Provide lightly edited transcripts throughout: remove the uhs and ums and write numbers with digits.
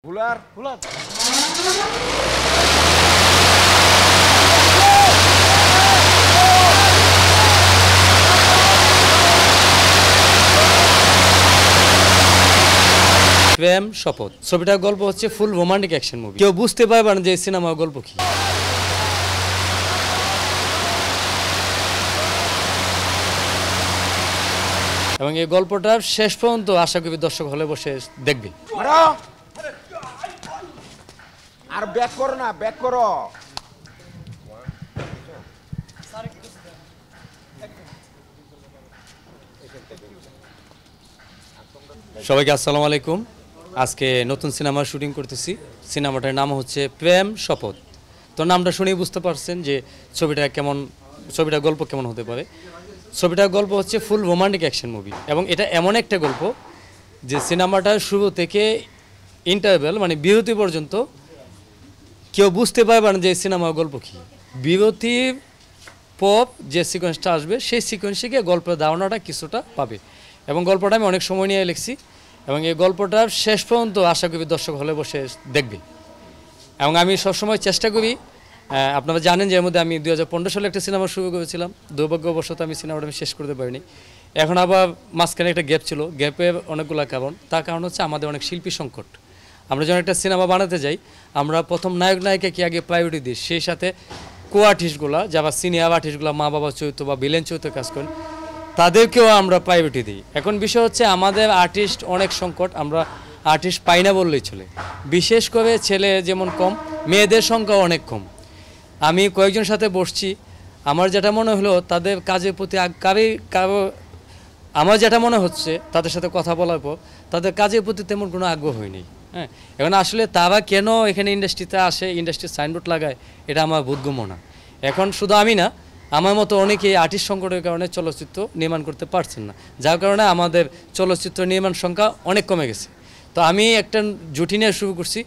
Bular, bular. প্রেম শপথ ছবিটার গল্প হচ্ছে ফুল রোমান্টিক অ্যাকশন মুভি। কেউ বুঝতে পারবে না যে সিনেমার গল্প কি। এবং এই গল্পটা শেষ পর্যন্ত আশা করি দর্শক হলে বসে দেখবে। আর ব্যাক করো না, ব্যাক করো। সবাইকে আসসালামু আলাইকুম। আজকে নতুন সিনেমার শুটিং করতেছি। সিনেমাটার নাম হচ্ছে প্রেম শপথ। তো নামটা শুনেই বুঝতে পারছেন যে ছবিটার গল্প কেমন হতে পারে। ছবিটার গল্প হচ্ছে ফুল রোমান্টিক অ্যাকশন মুভি এবং এটা এমন একটা গল্প যে সিনেমাটার শুরু থেকে ইন্টারভেল মানে বিরতি পর্যন্ত কেউ বুঝতে পারবে না যে সিনেমার গল্প কী। বিরতির পর যে সিকোয়েন্সটা আসবে সেই সিকোয়েন্সে গিয়ে গল্পের ধারণাটা কিছুটা পাবে এবং গল্পটা আমি অনেক সময় নিয়ে লিখছি এবং এই গল্পটার শেষ পর্যন্ত আশা করি দর্শক হলে বসে দেখবে। এবং আমি সবসময় চেষ্টা করি, আপনারা জানেন যে এর মধ্যে আমি 2015 সালে একটা সিনেমা শুরু করেছিলাম। দুর্ভাগ্যবশত আমি সিনেমাটা শেষ করতে পারিনি। এখন আবার মাঝখানে একটা গ্যাপ ছিল। গ্যাপের অনেকগুলো কারণ। তার কারণ হচ্ছে আমাদের অনেক শিল্পী সংকট। আমরা যখন একটা সিনেমা বানাতে যাই আমরা প্রথম নায়ক নায়িকাকে আগে প্রায়োরিটি দিই, সেই সাথে কো আর্টিস্টগুলো যারা সিনিয়র আর্টিস্টগুলো মা বাবা চরিত্র বা ভিলেন চরিত্র কাজ করেন তাদেরকেও আমরা প্রায়োরিটি দিই। এখন বিষয় হচ্ছে আমাদের আর্টিস্ট অনেক সংকট, আমরা আর্টিস্ট পাই না বললেই চলে। বিশেষ করে ছেলে যেমন কম, মেয়েদের সংখ্যাও অনেক কম। আমি কয়েকজনের সাথে বসছি, আমার যেটা মনে হলো তাদের কাজের প্রতি আমার যেটা মনে হচ্ছে তাদের সাথে কথা বলার পর তাদের কাজের প্রতি তেমন কোনো আগ্রহ হয়নি। হ্যাঁ, এখন আসলে তারা কেন এখানে ইন্ডাস্ট্রিতে আসে, ইন্ডাস্ট্রির সাইনবোর্ড লাগায়, এটা আমার বোধগম্য না। এখন শুধু আমি না, আমার মতো অনেকেই আর্টিস্ট সংকটের কারণে চলচ্চিত্র নির্মাণ করতে পারছেন না, যার কারণে আমাদের চলচ্চিত্র নির্মাণ সংখ্যা অনেক কমে গেছে। তো আমি একটা জুটি নিয়ে শুরু করছি।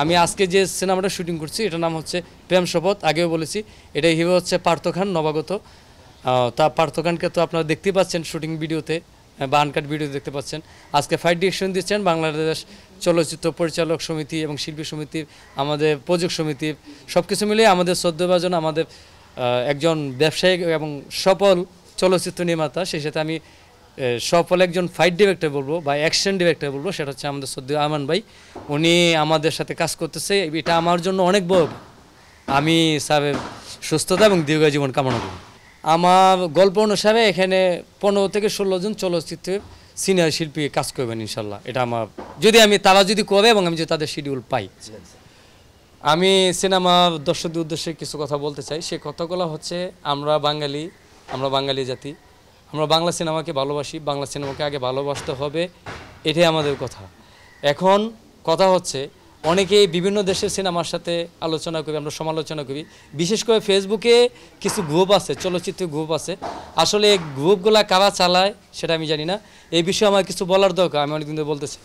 আমি আজকে যে সিনেমাটা শুটিং করছি এটার নাম হচ্ছে প্রেম শপথ। আগেও বলেছি এটা হিরো হচ্ছে পার্থ খান, নবাগত। তা পার্থ খানকে তো আপনারা দেখতেই পাচ্ছেন শুটিং ভিডিওতে বা আনকাট ভিডিওতে দেখতে পাচ্ছেন। আজকে ফাইট ডিরেকশন দিচ্ছেন বাংলাদেশ চলচ্চিত্র পরিচালক সমিতি এবং শিল্পী সমিতির, আমাদের প্রযোজক সমিতির, সব কিছু মিলিয়ে আমাদের শ্রদ্ধেভাজন আমাদের একজন ব্যবসায়িক এবং সফল চলচ্চিত্র নির্মাতা। সেই সাথে আমি সফল একজন ফাইট ডিরেক্টর বলবো বা অ্যাকশন ডিরেক্টর বলবো, সেটা হচ্ছে আমাদের শ্রদ্ধেয় আমান ভাই। উনি আমাদের সাথে কাজ করতেছে, এটা আমার জন্য অনেক বড়। আমি স্যারের সুস্থতা এবং দীর্ঘ জীবন কামনা করি। আমার গল্প অনুসারে এখানে 15 থেকে 16 জন চলচ্চিত্রের সিনিয়র শিল্পী কাজ করবেন ইনশাল্লাহ। এটা আমার তারা যদি করে এবং আমি যদি তাদের শিডিউল পাই। আমি সিনেমার দর্শকদের উদ্দেশ্যে কিছু কথা বলতে চাই। সেই কথাগুলো হচ্ছে আমরা বাঙালি জাতি, আমরা বাংলা সিনেমাকে ভালোবাসি, বাংলা সিনেমাকে আগে ভালোবাসতে হবে, এটাই আমাদের কথা। এখন কথা হচ্ছে অনেকেই বিভিন্ন দেশের সিনেমার সাথে আলোচনা করি, আমরা সমালোচনা করি। বিশেষ করে ফেসবুকে কিছু গ্রুপ আছে, চলচ্চিত্র গ্রুপ আছে। আসলে এই গ্রুপগুলা কারা চালায় সেটা আমি জানি না। এই বিষয়ে আমার কিছু বলার দরকার, আমি অনেকদিন ধরে বলতেছি।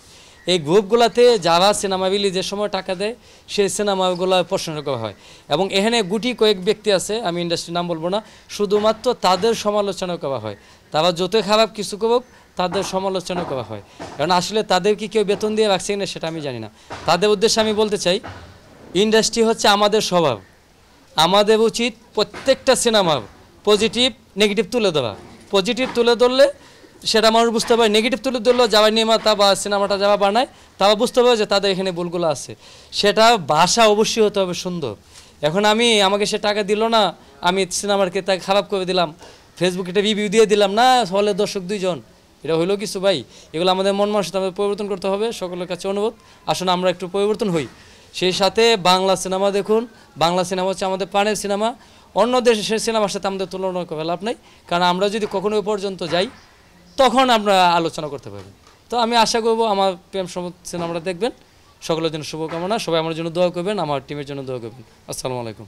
এই গ্রুপগুলোতে যারা সিনেমা রিলিজের সময় টাকা দেয় সেই সিনেমাগুলো প্রশংসা করা হয় এবং এখানে গুটি কয়েক ব্যক্তি আছে, আমি ইন্ডাস্ট্রির নাম বলবো না, শুধুমাত্র তাদের সমালোচনা করা হয়। তারা যতই খারাপ কিছু করুক তাদের সমালোচনা করা হয়। কারণ আসলে তাদেরকে কেউ বেতন দিয়ে রাখছে কিনা সেটা আমি জানি না। তাদের উদ্দেশ্যে আমি বলতে চাই, ইন্ডাস্ট্রি হচ্ছে আমাদের স্বভাব। আমাদের উচিত প্রত্যেকটা সিনেমার পজিটিভ নেগেটিভ তুলে দেওয়া। পজিটিভ তুলে ধরলে সেটা মানুষ বুঝতে পারে, নেগেটিভ তুলে ধরলেও যারা নির্মাতা বা সিনেমাটা যারা বানায় তারা বুঝতে পারে যে তাদের এখানে ভুলগুলো আছে। সেটা ভাষা অবশ্যই হতে হবে সুন্দর। এখন আমাকে সে টাকা দিল না, আমি সিনেমারকে তাকে খারাপ করে দিলাম, ফেসবুকে একটা রিভিউ দিয়ে দিলাম না, হলে দর্শক 2 জন, এটা হইলো কিছু ভাই? এগুলো আমাদের মন মানসিকতা আমাদের পরিবর্তন করতে হবে। সকলের কাছে অনুরোধ, আসলে আমরা একটু পরিবর্তন হই। সেই সাথে বাংলা সিনেমা দেখুন, বাংলা সিনেমা হচ্ছে আমাদের প্রাণের সিনেমা। অন্য দেশের সিনেমার সাথে আমাদের তুলনা করে লাভ নাই, কারণ আমরা যদি কখনো পর্যন্ত যাই তখন আমরা আলোচনা করতে পারবো। তো আমি আশা করবো আমার প্রেম শপথ সিনেমাটা দেখবেন। সকলের জন্য শুভকামনা, সবাই আমার জন্য দোয়া করবেন, আমার টিমের জন্য দোয়া করবেন। আসসালামু আলাইকুম।